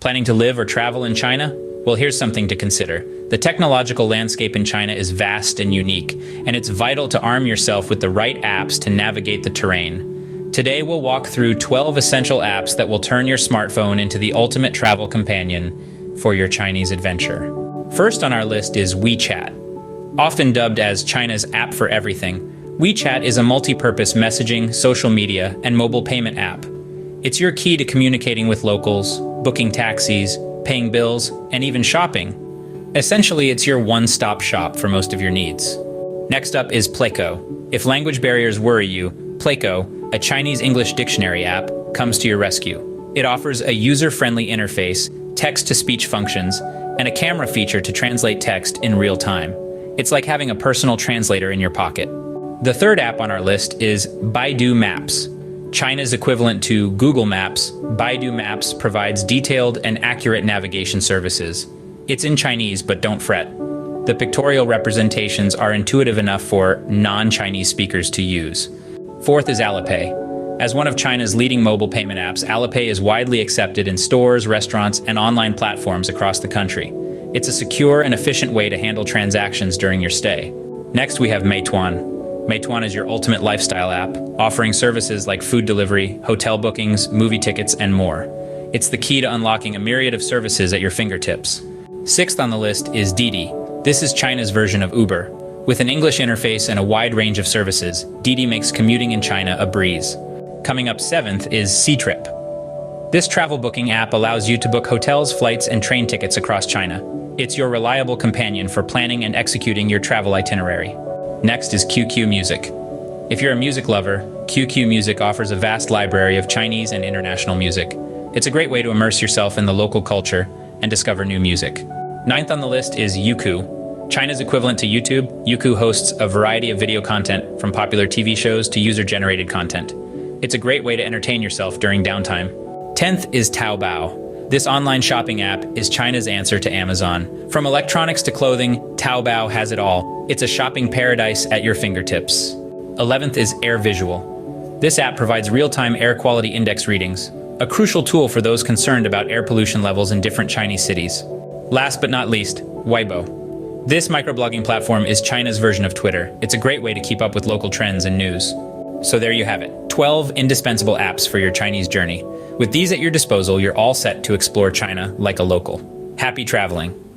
Planning to live or travel in China? Well, here's something to consider. The technological landscape in China is vast and unique, and it's vital to arm yourself with the right apps to navigate the terrain. Today, we'll walk through 12 essential apps that will turn your smartphone into the ultimate travel companion for your Chinese adventure. First on our list is WeChat. Often dubbed as China's app for everything, WeChat is a multi-purpose messaging, social media, and mobile payment app. It's your key to communicating with locals, booking taxis, paying bills, and even shopping. Essentially, it's your one-stop shop for most of your needs. Next up is Pleco. If language barriers worry you, Pleco, a Chinese-English dictionary app, comes to your rescue. It offers a user-friendly interface, text-to-speech functions, and a camera feature to translate text in real time. It's like having a personal translator in your pocket. The third app on our list is Baidu Maps. China's equivalent to Google Maps, Baidu Maps provides detailed and accurate navigation services. It's in Chinese, but don't fret. The pictorial representations are intuitive enough for non-Chinese speakers to use. Fourth is Alipay. As one of China's leading mobile payment apps, Alipay is widely accepted in stores, restaurants, and online platforms across the country. It's a secure and efficient way to handle transactions during your stay. Next, we have Meituan. Meituan is your ultimate lifestyle app, offering services like food delivery, hotel bookings, movie tickets, and more. It's the key to unlocking a myriad of services at your fingertips. Sixth on the list is Didi. This is China's version of Uber. With an English interface and a wide range of services, Didi makes commuting in China a breeze. Coming up seventh is Ctrip. This travel booking app allows you to book hotels, flights, and train tickets across China. It's your reliable companion for planning and executing your travel itinerary. Next is QQ Music. If you're a music lover, QQ Music offers a vast library of Chinese and international music. It's a great way to immerse yourself in the local culture and discover new music. Ninth on the list is Youku. China's equivalent to YouTube, Youku hosts a variety of video content from popular TV shows to user-generated content. It's a great way to entertain yourself during downtime. 10th is Taobao. This online shopping app is China's answer to Amazon. From electronics to clothing, Taobao has it all. It's a shopping paradise at your fingertips. 11th is AirVisual. This app provides real-time air quality index readings, a crucial tool for those concerned about air pollution levels in different Chinese cities. Last but not least, Weibo. This microblogging platform is China's version of Twitter. It's a great way to keep up with local trends and news. So there you have it, 12 indispensable apps for your Chinese journey. With these at your disposal, you're all set to explore China like a local. Happy traveling!